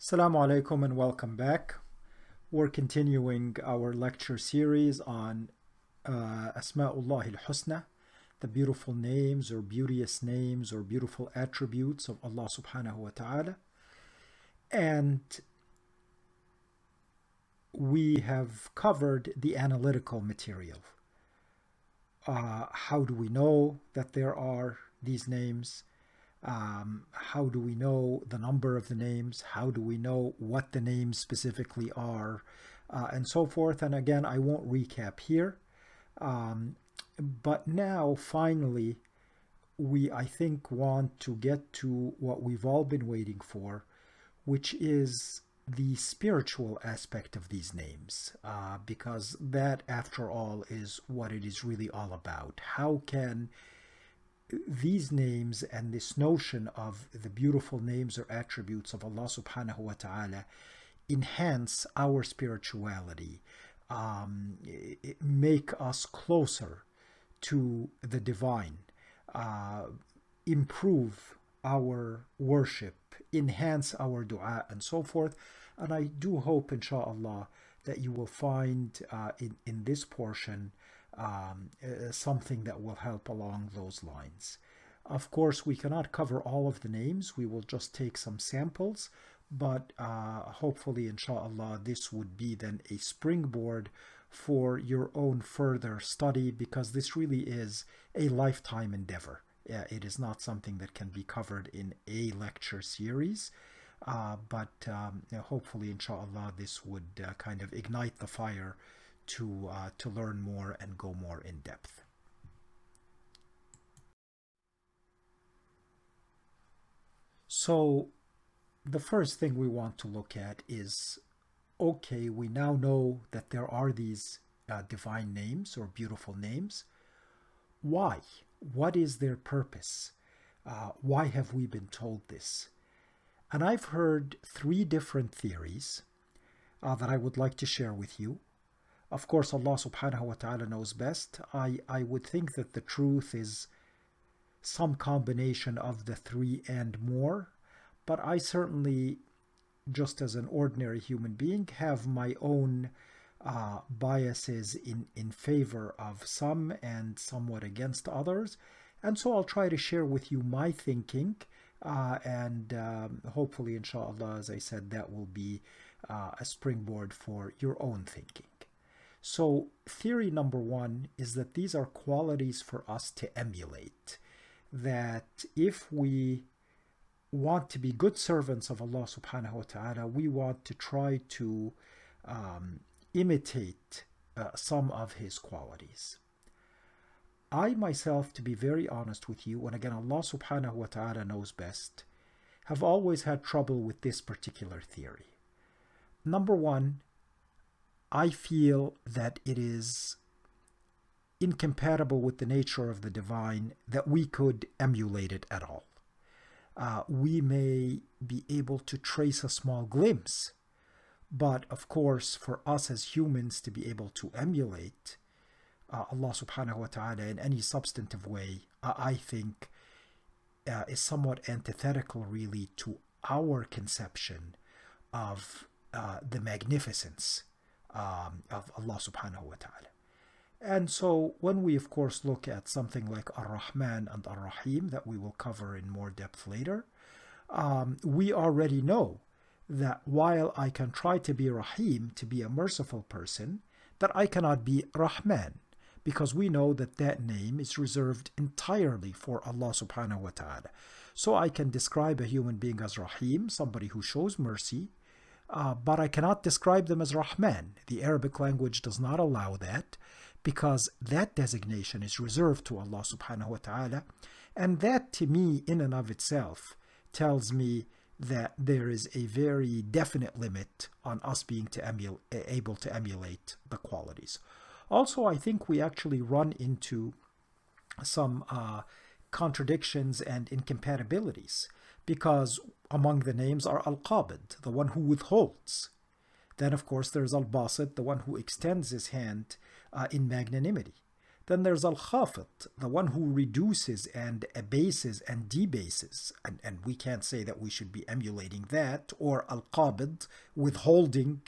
Assalamu alaikum and welcome back. We're continuing our lecture series on Asma'ullah al-Husna, the beautiful names or beauteous names or beautiful attributes of Allah subhanahu wa ta'ala. And we have covered the analytical material. How do we know that there are these names? How do we know the number of the names? How do we know what the names specifically are? And so forth. And again, I won't recap here. But now, finally, we, I think, want to get to what we've all been waiting for, which is the spiritual aspect of these names, because that, after all, is what it is really all about. How can these names and this notion of the beautiful names or attributes of Allah subhanahu wa ta'ala enhance our spirituality, make us closer to the divine, improve our worship, enhance our dua, and so forth. And I do hope, inshallah, that you will find in this portion something that will help along those lines. Of course, we cannot cover all of the names. We will just take some samples, but hopefully, inshallah, this would be then a springboard for your own further study, because this really is a lifetime endeavor. It is not something that can be covered in a lecture series, but hopefully, inshallah, this would kind of ignite the fire to learn more and go more in depth. So the first thing we want to look at is, okay, we now know that there are these divine names or beautiful names. Why? What is their purpose? Why have we been told this? And I've heard three different theories that I would like to share with you. Of course, Allah subhanahu wa ta'ala knows best. I would think that the truth is some combination of the three and more, but I certainly, just as an ordinary human being, have my own biases in favor of some and somewhat against others. And so I'll try to share with you my thinking, and hopefully, inshallah, as I said, that will be a springboard for your own thinking. So theory number one is that these are qualities for us to emulate. That if we want to be good servants of Allah subhanahu wa ta'ala, we want to try to imitate some of His qualities. I myself, to be very honest with you, and again Allah subhanahu wa ta'ala knows best, have always had trouble with this particular theory. Number one, I feel that it is incompatible with the nature of the divine that we could emulate it at all. We may be able to trace a small glimpse, but of course, for us as humans to be able to emulate Allah subhanahu wa ta'ala in any substantive way, I think is somewhat antithetical really to our conception of the magnificence of Allah subhanahu wa ta'ala. And so when we of course look at something like Ar-Rahman and Ar-Rahim that we will cover in more depth later, we already know that while I can try to be Rahim, to be a merciful person, that I cannot be Rahman, because we know that that name is reserved entirely for Allah subhanahu wa ta'ala. So I can describe a human being as Rahim, somebody who shows mercy, but I cannot describe them as Rahman. The Arabic language does not allow that, because that designation is reserved to Allah subhanahu wa ta'ala. And that, to me, in and of itself, tells me that there is a very definite limit on us being able to emulate the qualities. Also, I think we actually run into some contradictions and incompatibilities, because among the names are Al-Qabid, the one who withholds. Then, of course, there's Al-Basit, the one who extends his hand in magnanimity. Then there's al-Khafid, the one who reduces and abases and debases. And we can't say that we should be emulating that. Or al-Qabid, withholding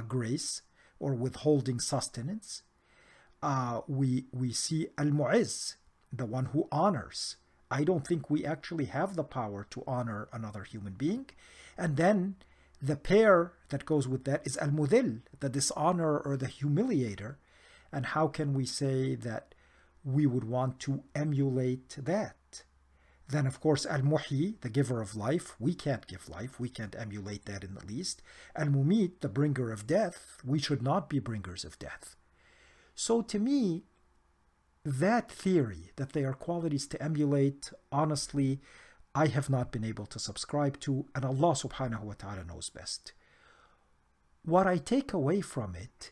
grace or withholding sustenance. We see al-Mu'izz, the one who honors. I don't think we actually have the power to honor another human being. And then the pair that goes with that is al-Mudhil, the dishonorer or the humiliator. And how can we say that we would want to emulate that? Then, of course, Al-Muhyi, the giver of life, we can't give life. We can't emulate that in the least. Al-Mumit, the bringer of death, we should not be bringers of death. So to me, that theory that they are qualities to emulate, honestly, I have not been able to subscribe to, and Allah subhanahu wa ta'ala knows best. What I take away from it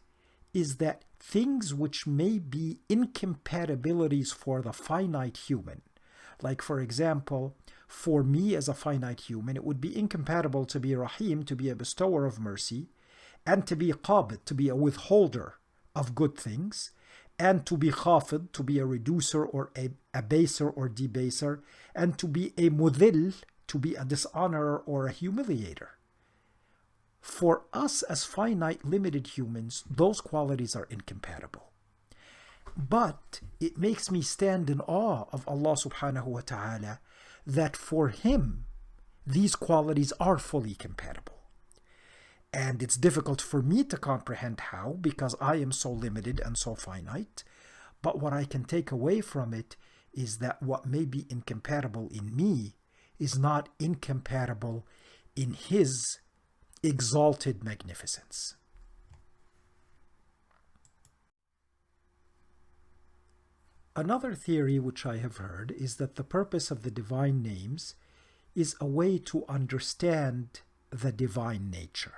is that things which may be incompatibilities for the finite human, like for example, for me as a finite human, it would be incompatible to be Rahim, to be a bestower of mercy, and to be Qabid, to be a withholder of good things, and to be Khafid, to be a reducer or a abaser or debaser, and to be a Mudhil, to be a dishonorer or a humiliator. For us as finite, limited humans, those qualities are incompatible. But it makes me stand in awe of Allah subhanahu wa ta'ala that for Him, these qualities are fully compatible. And it's difficult for me to comprehend how, because I am so limited and so finite. But what I can take away from it is that what may be incompatible in me is not incompatible in His exalted magnificence. Another theory which I have heard is that the purpose of the divine names is a way to understand the divine nature.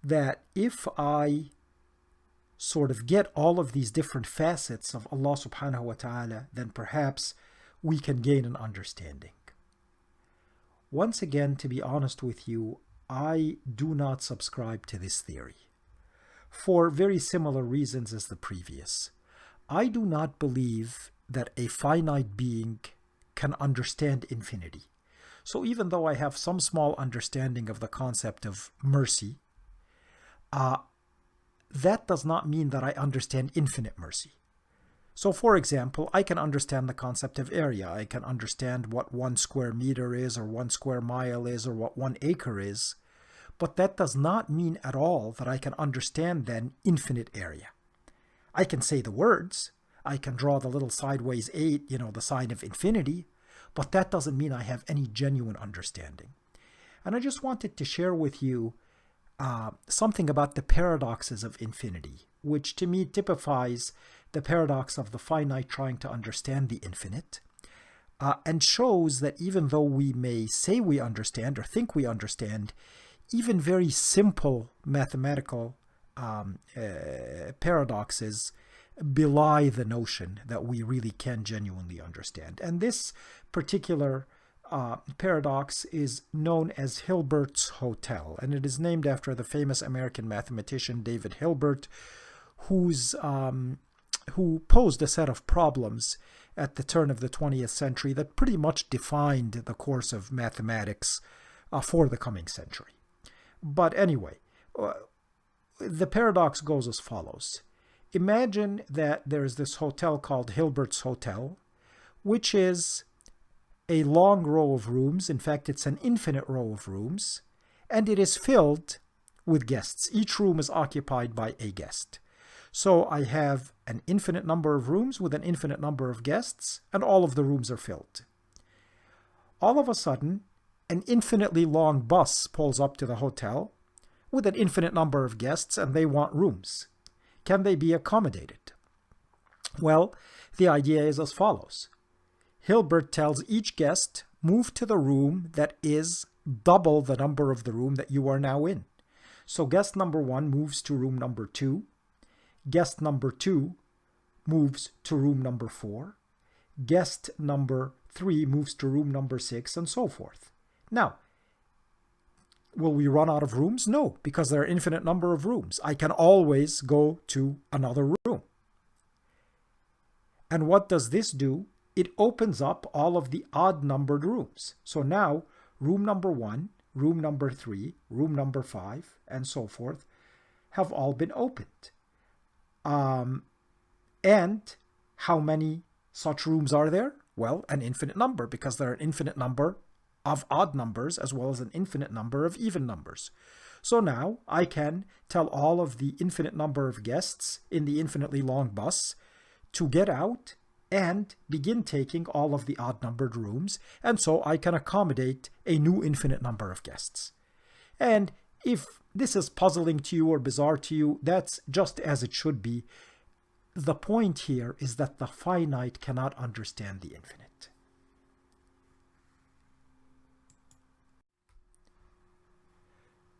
That if I sort of get all of these different facets of Allah subhanahu wa ta'ala, then perhaps we can gain an understanding. Once again, to be honest with you, I do not subscribe to this theory for very similar reasons as the previous. I do not believe that a finite being can understand infinity. So even though I have some small understanding of the concept of mercy, that does not mean that I understand infinite mercy. So for example, I can understand the concept of area. I can understand what 1 square meter is, or 1 square mile is, or what 1 acre is. But that does not mean at all that I can understand then infinite area. I can say the words. I can draw the little sideways 8, the sign of infinity. But that doesn't mean I have any genuine understanding. And I just wanted to share with you something about the paradoxes of infinity, which to me typifies the paradox of the finite trying to understand the infinite, and shows that even though we may say we understand or think we understand, even very simple mathematical paradoxes belie the notion that we really can genuinely understand. And this particular paradox is known as Hilbert's Hotel, and it is named after the famous American mathematician David Hilbert, who posed a set of problems at the turn of the 20th century that pretty much defined the course of mathematics for the coming century. But anyway, the paradox goes as follows. Imagine that there is this hotel called Hilbert's Hotel, which is a long row of rooms. In fact, it's an infinite row of rooms, and it is filled with guests. Each room is occupied by a guest. So I have an infinite number of rooms with an infinite number of guests, and all of the rooms are filled. All of a sudden, an infinitely long bus pulls up to the hotel with an infinite number of guests, and they want rooms. Can they be accommodated? Well, the idea is as follows. Hilbert tells each guest, move to the room that is double the number of the room that you are now in. So guest number 1 moves to room number 2. Guest number 2 moves to room number 4. Guest number 3 moves to room number 6, and so forth. Now, will we run out of rooms? No, because there are an infinite number of rooms. I can always go to another room. And what does this do? It opens up all of the odd numbered rooms. So now room number 1, room number 3, room number 5, and so forth have all been opened. And how many such rooms are there? Well, an infinite number, because there are an infinite number of odd numbers as well as an infinite number of even numbers. So now I can tell all of the infinite number of guests in the infinitely long bus to get out and begin taking all of the odd numbered rooms, and so I can accommodate a new infinite number of guests. And if this is puzzling to you or bizarre to you, that's just as it should be. The point here is that the finite cannot understand the infinite.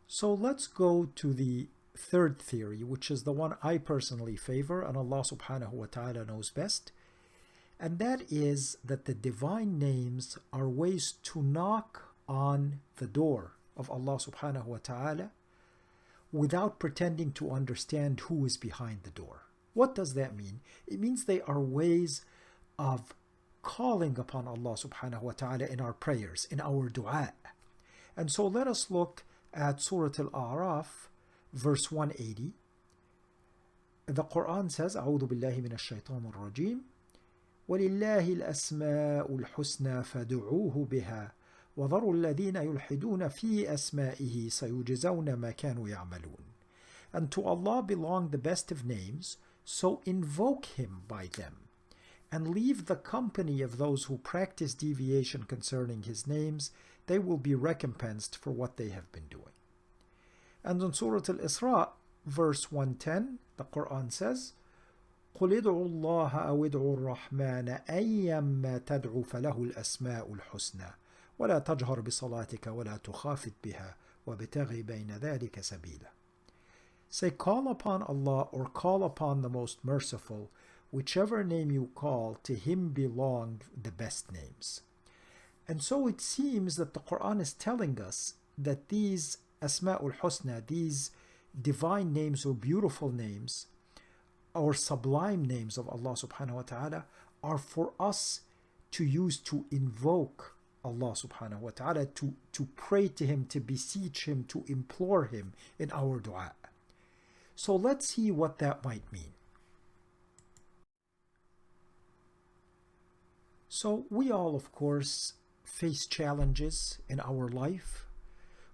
So let's go to the third theory, which is the one I personally favor, and Allah subhanahu wa ta'ala knows best. And that is that the divine names are ways to knock on the door of Allah subhanahu wa ta'ala without pretending to understand who is behind the door. What does that mean? It means they are ways of calling upon Allah subhanahu wa ta'ala in our prayers, in our dua. And so let us look at Surah Al-A'raf, verse 180. The Quran says, أعوذ بالله من الشيطان الرجيم ولله الأسماء الحسنى فادعوه بها وذروا الذين يلحدون في أسمائه سيجزون ما كانوا يعملون. And to Allah belong the best of names, so invoke Him by them, and leave the company of those who practice deviation concerning His names. They will be recompensed for what they have been doing. And in Surah Al-Isra, verse 110, the Quran says, قُلِ ادْعُوا اللَّهَ أَوْ ادْعُوا الرَّحْمَنَ أَيًّمَّا تَدْعُوا فَلَهُ الْأَسْمَاءُ الْحُسْنَى وَلَا تَجْهَرْ بِصَلَاتِكَ وَلَا تُخَافِتْ بِهَا وَابْتَغِ بَيْنَ ذَلِكَ سَبِيلًا. Say, call upon Allah or call upon the Most Merciful. Whichever name you call, to Him belong the best names. And so it seems that the Quran is telling us that these Asma'ul Husna, these divine names or beautiful names or sublime names of Allah subhanahu wa ta'ala, are for us to use to invoke Allah subhanahu wa ta'ala, to pray to Him, to beseech Him, to implore Him in our dua. So let's see what that might mean. So we all, of course, face challenges in our life.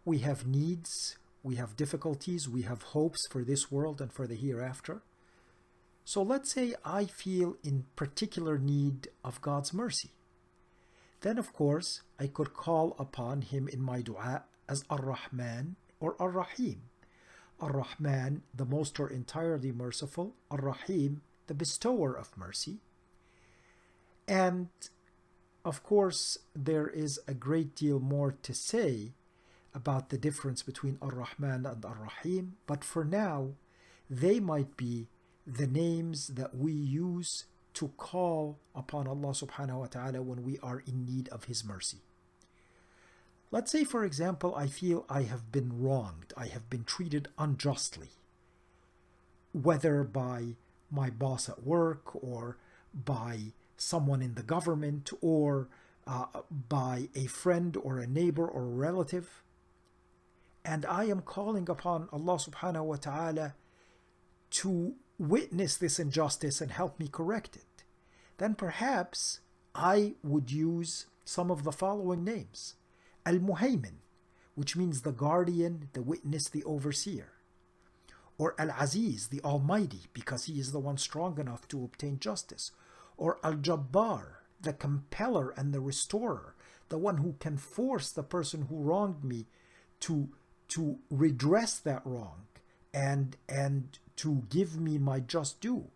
We have needs, we have difficulties, we have hopes for this world and for the hereafter. So let's say I feel in particular need of God's mercy. Then, of course, I could call upon Him in my dua as Ar-Rahman or Ar-Rahim. Ar-Rahman, the most or entirely merciful. Ar-Rahim, the bestower of mercy. And, of course, there is a great deal more to say about the difference between Ar-Rahman and Ar-Rahim, but for now, they might be the names that we use to call upon Allah subhanahu wa ta'ala when we are in need of His mercy. Let's say, for example, I feel I have been wronged, I have been treated unjustly, whether by my boss at work or by someone in the government or by a friend or a neighbor or a relative. And I am calling upon Allah subhanahu wa ta'ala to witness this injustice and help me correct it. Then perhaps I would use some of the following names. Al-Muhaymin, which means the guardian, the witness, the overseer. Or Al-Aziz, the Almighty, because He is the one strong enough to obtain justice. Or Al-Jabbar, the compeller and the restorer, the one who can force the person who wronged me to redress that wrong and to give me my just due.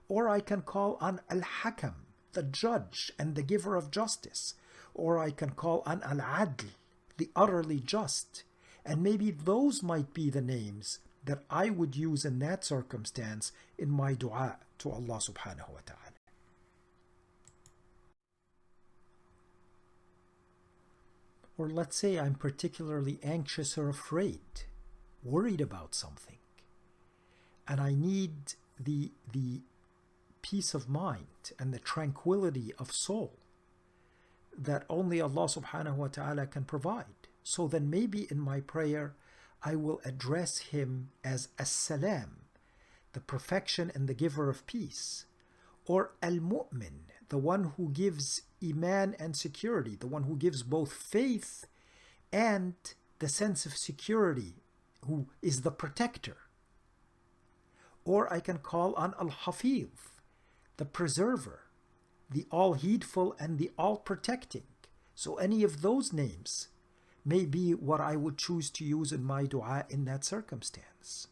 Or I can call on Al-Hakam, the judge and the giver of justice. Or I can call on Al-Adl, the utterly just. And maybe those might be the names that I would use in that circumstance in my dua to Allah subhanahu wa ta'ala. Or let's say I'm particularly anxious or afraid, worried about something, and I need the peace of mind and the tranquility of soul that only Allah subhanahu wa ta'ala can provide. So then maybe in my prayer, I will address him as As-Salam, the perfection and the giver of peace, or Al-Mu'min, the one who gives Iman and security, the one who gives both faith and the sense of security, who is the protector. Or I can call on Al-Hafiz, the preserver, the all-heedful and the all-protecting. So any of those names may be what I would choose to use in my dua in that circumstance.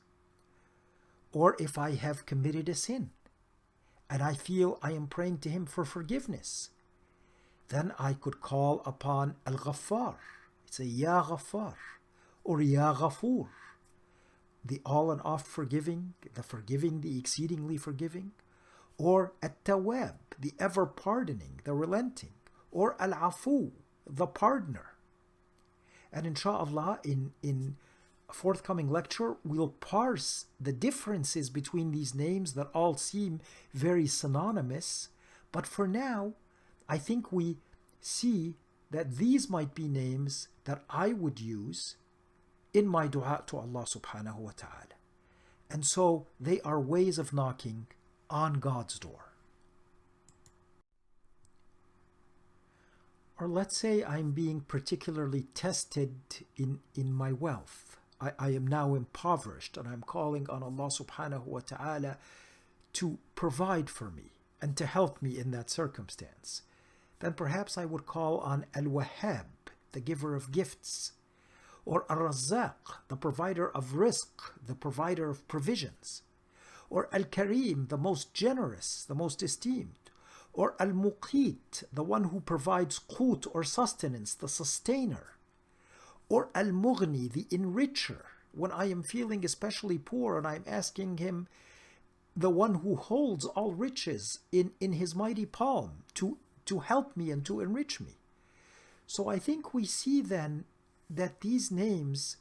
Or if I have committed a sin and I feel I am praying to him for forgiveness, then I could call upon Al-Ghaffar. Say, Ya Ghaffar, or Ya Ghafoor, the all and oft forgiving, the exceedingly forgiving, or At-Tawwab, the ever pardoning, the relenting, or Al-Afu, the pardoner. And inshallah, in a forthcoming lecture, we'll parse the differences between these names that all seem very synonymous. But for now, I think we see that these might be names that I would use in my dua to Allah subhanahu wa ta'ala. And so they are ways of knocking on God's door. Or let's say I'm being particularly tested in my wealth. I am now impoverished and I'm calling on Allah subhanahu wa ta'ala to provide for me and to help me in that circumstance. Then perhaps I would call on Al-Wahhab, the giver of gifts, or Al-Razzaq, the provider of rizq, the provider of provisions, or Al-Karim, the most generous, the most esteemed, or Al-Muqit, the one who provides qut or sustenance, the sustainer, or Al-Mughni, the enricher, when I am feeling especially poor and I'm asking him, the one who holds all riches in his mighty palm, to help me and to enrich me. So I think we see then that these names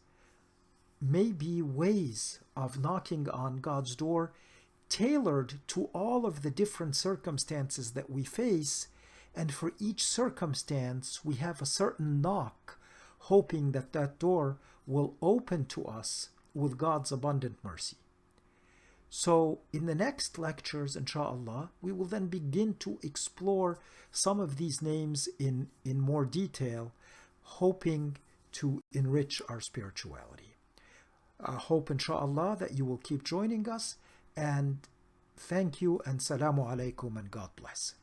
may be ways of knocking on God's door, tailored to all of the different circumstances that we face, and for each circumstance we have a certain knock, hoping that that door will open to us with God's abundant mercy. So in the next lectures, inshallah, we will then begin to explore some of these names in more detail, hoping to enrich our spirituality. I hope, inshallah, that you will keep joining us, and thank you, and salamu alaikum, and God bless.